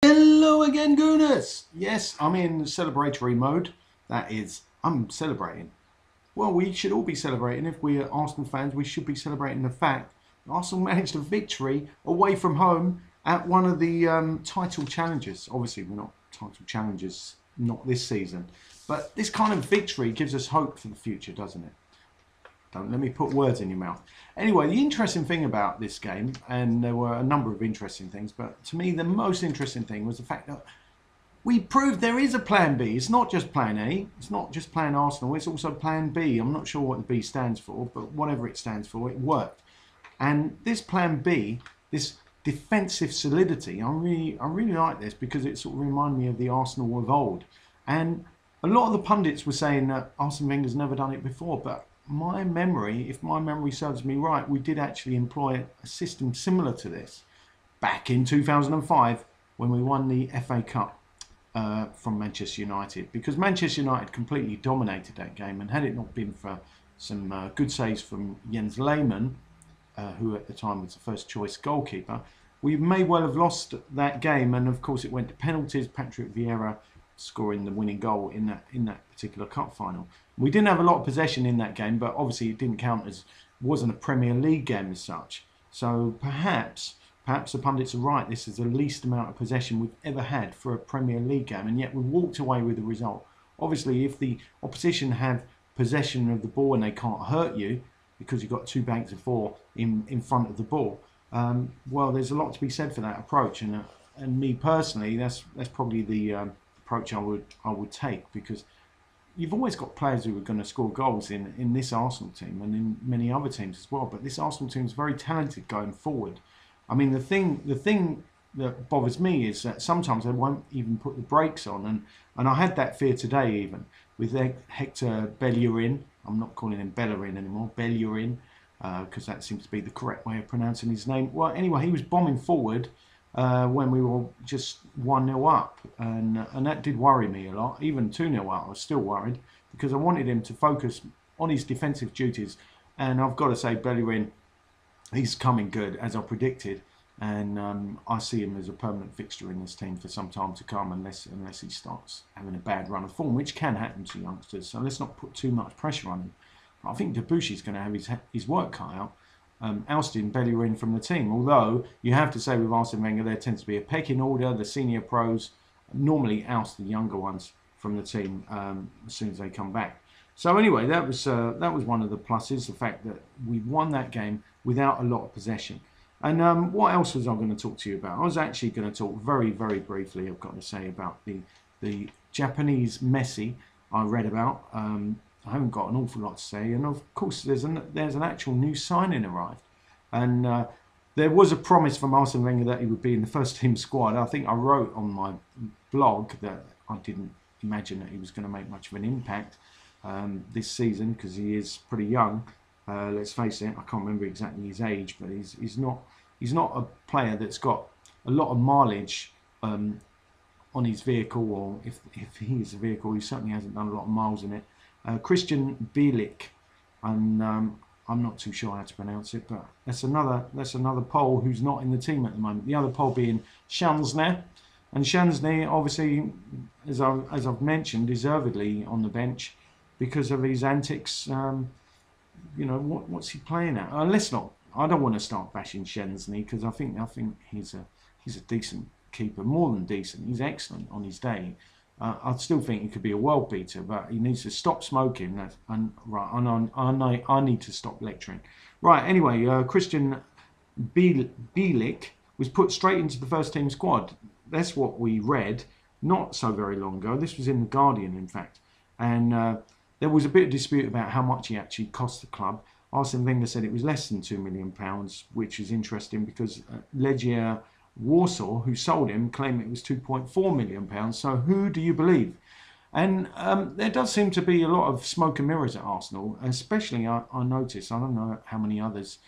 Hello again, Gooners! Yes, I'm in celebratory mode. That is, I'm celebrating. Well, we should all be celebrating. If we're Arsenal fans, we should be celebrating the fact that Arsenal managed a victory away from home at one of the title challenges. Obviously, we're not title challengers, not this season. But this kind of victory gives us hope for the future, doesn't it? Don't let me put words in your mouth. Anyway, the interesting thing about this game, and there were a number of interesting things, but to me the most interesting thing was the fact that we proved there is a plan B. It's not just plan A. It's not just plan Arsenal. It's also plan B. I'm not sure what the B stands for, but whatever it stands for, it worked. And this plan B, this defensive solidity, I really like this because it sort of reminded me of the Arsenal of old. And a lot of the pundits were saying that Arsene Wenger's never done it before, but my memory, if my memory serves me right, we did actually employ a system similar to this back in 2005 when we won the FA Cup from Manchester United, because Manchester United completely dominated that game, and had it not been for some good saves from Jens Lehmann, who at the time was the first choice goalkeeper, we may well have lost that game. And of course it went to penalties, Patrick Vieira scoring the winning goal in that particular cup final. We didn't have a lot of possession in that game, but obviously it didn't count as, it wasn't a Premier League game as such. So perhaps the pundits are right. This is the least amount of possession we've ever had for a Premier League game, and yet we walked away with the result. Obviously, if the opposition have possession of the ball and they can't hurt you because you've got two banks of four in front of the ball, well, there's a lot to be said for that approach. And me personally, that's probably the approach I would take, because you've always got players who are going to score goals in this Arsenal team and in many other teams as well. But this Arsenal team is very talented going forward. I mean, the thing that bothers me is that sometimes they won't even put the brakes on, and I had that fear today even with Hector Bellerin. I'm not calling him Bellerin anymore, Bellerin, because that seems to be the correct way of pronouncing his name. Well, anyway, he was bombing forward when we were just 1-0 up, and that did worry me a lot. Even 2-0 up, I was still worried, because I wanted him to focus on his defensive duties. And I've got to say, Bellerin, he's coming good, as I predicted, and I see him as a permanent fixture in this team for some time to come, unless he starts having a bad run of form, which can happen to youngsters. So let's not put too much pressure on him. But I think Debussy going to have his work cut out, ousting Bellerin from the team. Although you have to say with Arsene Wenger, there tends to be a pecking order. The senior pros normally oust the younger ones from the team as soon as they come back. So anyway, that was one of the pluses, the fact that we won that game without a lot of possession. And what else was I going to talk to you about? I was actually going to talk very, very briefly, I've got to say, about the Japanese Messi I read about. I haven't got an awful lot to say, and of course there's an actual new signing arrived, and there was a promise from Arsene Wenger that he would be in the first team squad. I think I wrote on my blog that I didn't imagine that he was going to make much of an impact this season, because he is pretty young. Let's face it, I can't remember exactly his age, but he's not a player that's got a lot of mileage on his vehicle, or if he is a vehicle, he certainly hasn't done a lot of miles in it. Kristian Bielik, and I'm not too sure how to pronounce it, but that's another Pole who's not in the team at the moment. The other Pole being Szczęsny, and Szczęsny, obviously, as I've mentioned, deservedly on the bench because of his antics. You know, what's he playing at? Let's not. I don't want to start bashing Szczęsny, because I think he's a decent keeper, more than decent. He's excellent on his day. I still think he could be a world beater, but he needs to stop smoking. I need to stop lecturing. Right. Anyway, Kristian Bielik was put straight into the first team squad. That's what we read not so very long ago. This was in the Guardian, in fact, and there was a bit of dispute about how much he actually cost the club. Arsene Wenger said it was less than £2 million, which is interesting because Legia Warsaw, who sold him, claimed it was £2.4 million. So who do you believe? And there does seem to be a lot of smoke and mirrors at Arsenal, especially I noticed, I don't know how many others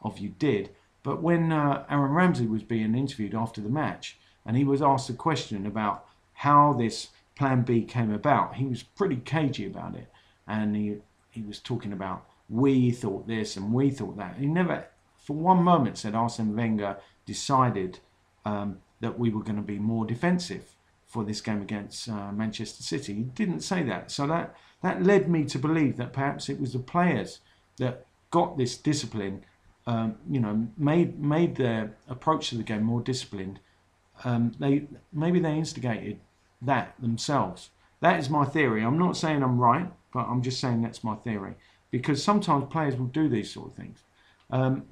of you did, but when Aaron Ramsey was being interviewed after the match, and he was asked a question about how this Plan B came about, he was pretty cagey about it, and he was talking about, we thought this and we thought that. He never for one moment said Arsene Wenger decided that that we were going to be more defensive for this game against Manchester City. He didn't say that. So that led me to believe that perhaps it was the players that got this discipline, made their approach to the game more disciplined. Maybe they instigated that themselves. That is my theory. I'm not saying I'm right, but I'm just saying that's my theory. Because sometimes players will do these sort of things.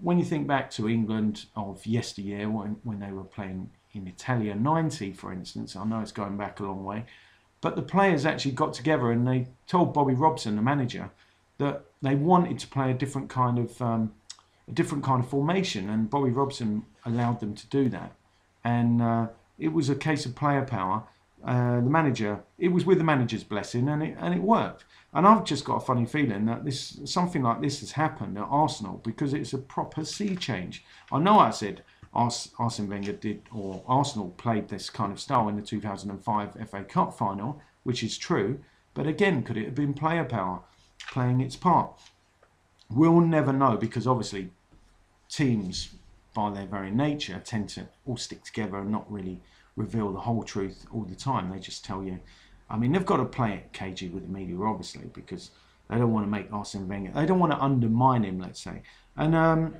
When you think back to England of yesteryear, when they were playing in Italia 90, for instance, I know it's going back a long way, but the players actually got together and they told Bobby Robson, the manager, that they wanted to play a different kind of formation, and Bobby Robson allowed them to do that. And it was a case of player power. It was with the manager's blessing, and it worked. And I've just got a funny feeling that something like this has happened at Arsenal because it's a proper sea change. I know I said Arsene Wenger did, or Arsenal played this kind of style in the 2005 FA Cup final, which is true. But again, could it have been player power playing its part? We'll never know, because obviously teams, by their very nature, tend to all stick together and not really reveal the whole truth all the time. They just tell you. I mean, they've got to play it cagey with the media, obviously, because they don't want to make Arsene Wenger, they don't want to undermine him, let's say. And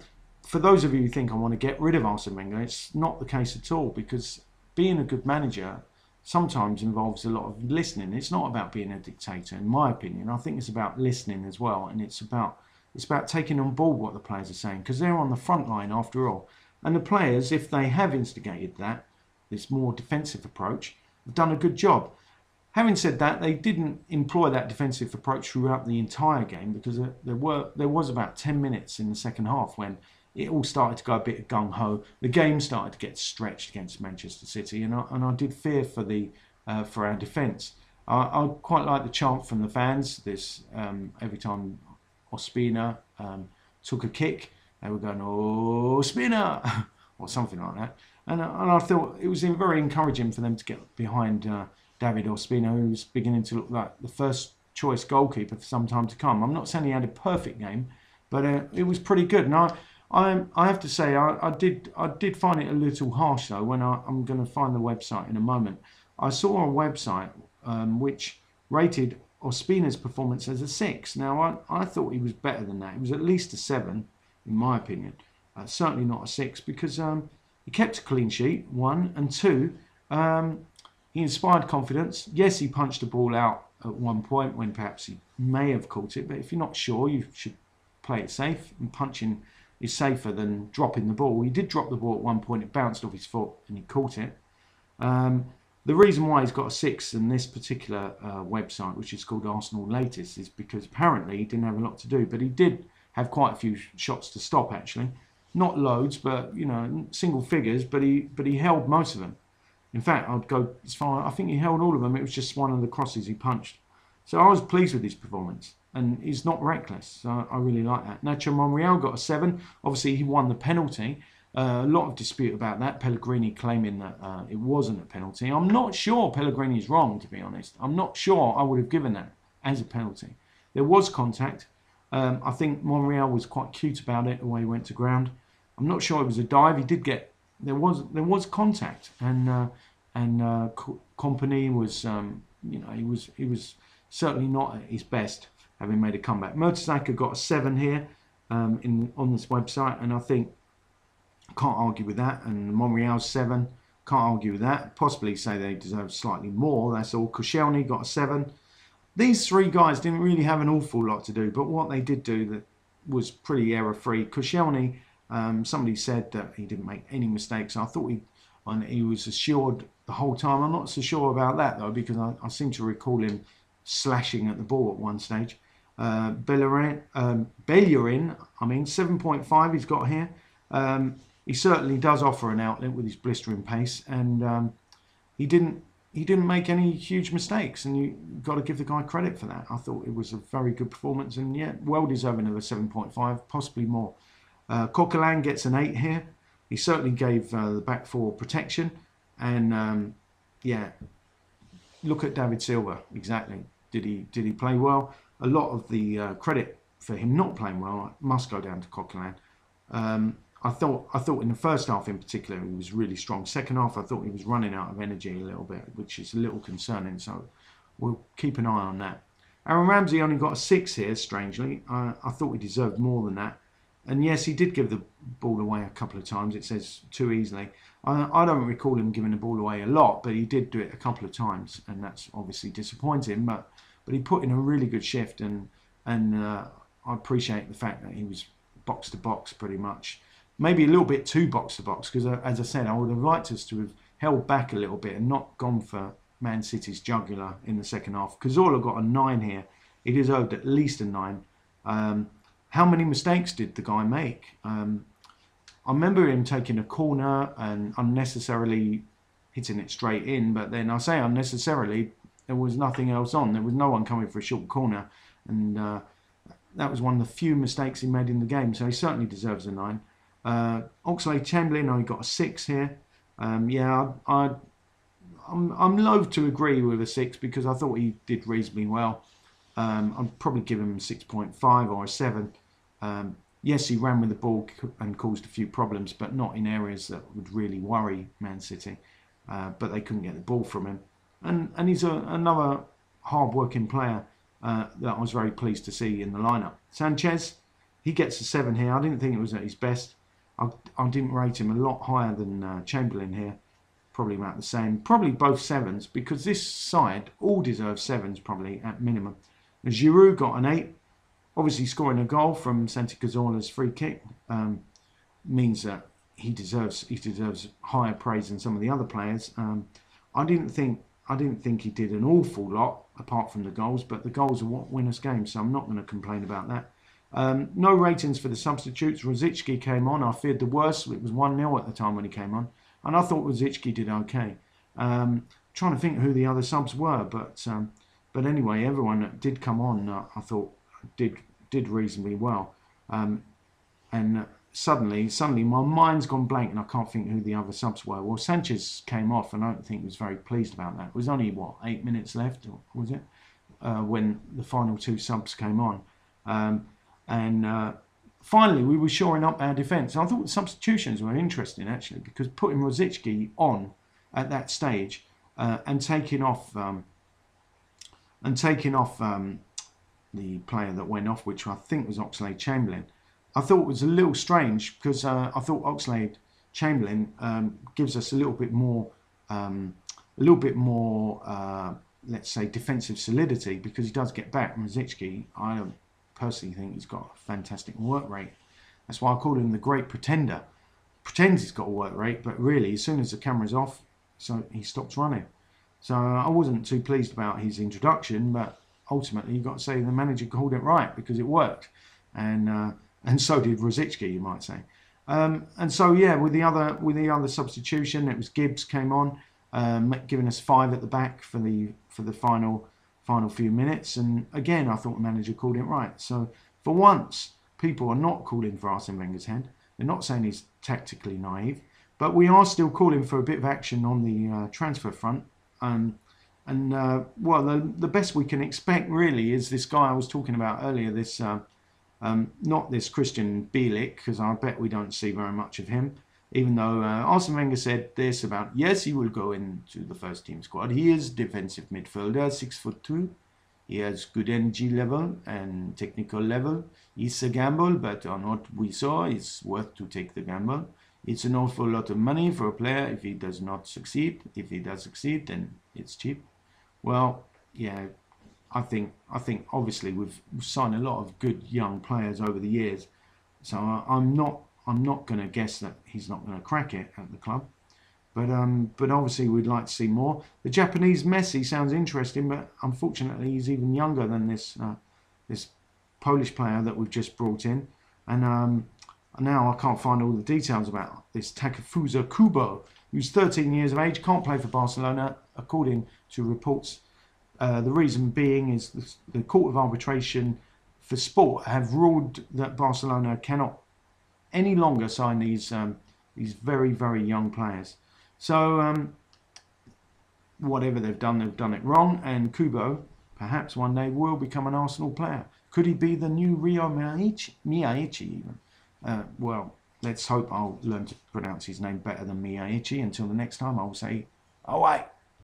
for those of you who think I want to get rid of Arsene Wenger, it's not the case at all, because being a good manager sometimes involves a lot of listening. It's not about being a dictator, in my opinion. I think it's about listening as well, and it's about taking on board what the players are saying, because they're on the front line after all. And the players, if they have instigated this more defensive approach, have done a good job. Having said that, they didn't employ that defensive approach throughout the entire game, because there was about 10 minutes in the second half when it all started to go a bit gung-ho. The game started to get stretched against Manchester City, and I did fear for our defence. I quite like the chant from the fans. Every time Ospina took a kick, they were going, Ospina, or something like that. And I thought it was very encouraging for them to get behind David Ospina, who was beginning to look like the first choice goalkeeper for some time to come. I'm not saying he had a perfect game, but it was pretty good. And I have to say, I did find it a little harsh though. When I'm going to find the website in a moment, I saw a website which rated Ospina's performance as a 6. Now I thought he was better than that. It was at least a 7, in my opinion. Certainly not a 6, because he kept a clean sheet, 1, and 2. He inspired confidence. Yes, he punched the ball out at one point when perhaps he may have caught it, but if you're not sure, you should play it safe, and punching is safer than dropping the ball. He did drop the ball at one point, it bounced off his foot and he caught it. The reason why he's got a 6 in this particular website, which is called Arsenal Latest, is because apparently he didn't have a lot to do, but he did have quite a few shots to stop actually. Not loads, but single figures, but he held most of them. In fact, I'd go as far, I think he held all of them. It was just one of the crosses he punched. So I was pleased with his performance, and he's not reckless. So I really like that. Nacho Monreal got a 7. Obviously, he won the penalty. A lot of dispute about that. Pellegrini claiming that it wasn't a penalty. I'm not sure Pellegrini's wrong, to be honest. I'm not sure I would have given that as a penalty. There was contact. I think Monreal was quite cute about it, the way he went to ground. I'm not sure it was a dive. He did get... There was contact, and Kompany was, he was certainly not at his best, having made a comeback. Mertesacker got a 7 here on this website, and I think can't argue with that. And Monreal's 7, can't argue with that. Possibly say they deserve slightly more. That's all. Koscielny got a 7. These 3 guys didn't really have an awful lot to do, but what they did do that was pretty error-free. Koscielny. Somebody said that he didn't make any mistakes. I thought he was assured the whole time. I'm not so sure about that though, because I seem to recall him slashing at the ball at one stage. Bellerin, 7.5 he's got here. He certainly does offer an outlet with his blistering pace, and he didn't make any huge mistakes, and you've got to give the guy credit for that. I thought it was a very good performance, and yeah, well deserving of a 7.5, possibly more. Coquelin gets an 8 here. He certainly gave the back 4 protection, and yeah, look at David Silva. Exactly. Did he play well? A lot of the credit for him not playing well must go down to Coquelin. I thought in the first half in particular he was really strong. Second half I thought he was running out of energy a little bit, which is a little concerning. So we'll keep an eye on that. Aaron Ramsey only got a 6 here, strangely. I thought he deserved more than that. And yes, he did give the ball away a couple of times. It says too easily. I don't recall him giving the ball away a lot, but he did do it a couple of times, and that's obviously disappointing. But he put in a really good shift, and I appreciate the fact that he was box to box pretty much. Maybe a little bit too box to box, because as I said, I would have liked us to have held back a little bit and not gone for Man City's jugular in the second half. Cazorla got a 9 here. He deserved at least a 9. How many mistakes did the guy make? I remember him taking a corner and unnecessarily hitting it straight in, but then I say unnecessarily, there was nothing else on. There was no one coming for a short corner, and that was one of the few mistakes he made in the game, so he certainly deserves a 9. Oxlade-Chamberlain only got a 6 here. Yeah, I'm loath to agree with a 6 because I thought he did reasonably well. I'd probably give him 6.5 or a 7. Yes, he ran with the ball and caused a few problems, but not in areas that would really worry Man City. But they couldn't get the ball from him. And he's another hard-working player that I was very pleased to see in the lineup. Sanchez, he gets a 7 here. I didn't think it was at his best. I didn't rate him a lot higher than Chamberlain here. Probably about the same. Probably both 7s, because this side all deserve 7s probably at minimum. Giroud got an 8. Obviously scoring a goal from Santi Cazorla's free kick means that he deserves higher praise than some of the other players. I didn't think he did an awful lot apart from the goals, but the goals are what win us games, so I'm not going to complain about that. No ratings for the substitutes. Rosicky came on. I feared the worst. It was 1-0 at the time when he came on, and I thought Rosicky did okay. Trying to think who the other subs were, but anyway, everyone that did come on, I thought did reasonably well. And suddenly my mind's gone blank and I can't think who the other subs were. Well, Sanchez came off and I don't think he was very pleased about that. It was only, 8 minutes left, or was it? When the final 2 subs came on. Finally, we were shoring up our defence. I thought the substitutions were interesting, actually, because putting Rosicky on at that stage and taking off the player that went off, which I think was Oxlade-Chamberlain, I thought was a little strange, because I thought Oxlade-Chamberlain gives us a little bit more, let's say, defensive solidity, because he does get back. Rosicky, I don't personally think he's got a fantastic work rate. That's why I call him the great pretender. Pretends he's got a work rate, but really, as soon as the camera's off, so he stops running. So I wasn't too pleased about his introduction, but ultimately you've got to say the manager called it right, because it worked, and so did Rosicky, you might say. And so yeah, with the other substitution, it was Gibbs came on, giving us 5 at the back for the final few minutes, and again I thought the manager called it right. So for once, people are not calling for Arsene Wenger's head. They're not saying he's tactically naive, but we are still calling for a bit of action on the transfer front. Well, the best we can expect really is this guy I was talking about earlier, this not this Kristian Bielik, because I bet we don't see very much of him, even though Arsene Wenger said this about, yes, he will go into the first team squad. He is defensive midfielder, 6'2". He has good energy level and technical level. It's a gamble, but on what we saw, it's worth to take the gamble. It's an awful lot of money for a player if he does not succeed. If he does succeed, then it's cheap. Well, yeah, I think obviously we've signed a lot of good young players over the years, so I'm not going to guess that he's not going to crack it at the club. But obviously we'd like to see more. The Japanese Messi sounds interesting, but unfortunately he's even younger than this Polish player that we've just brought in, and now I can't find all the details about this Takefusa Kubo, who's 13 years of age, can't play for Barcelona, according to reports. The reason being is the Court of Arbitration for Sport have ruled that Barcelona cannot any longer sign these very, very young players. So whatever they've done it wrong, and Kubo perhaps one day will become an Arsenal player. Could he be the new Rio Miyachi even? Well, let's hope I'll learn to pronounce his name better than Miyaichi. Until the next time, I'll say, oh wait.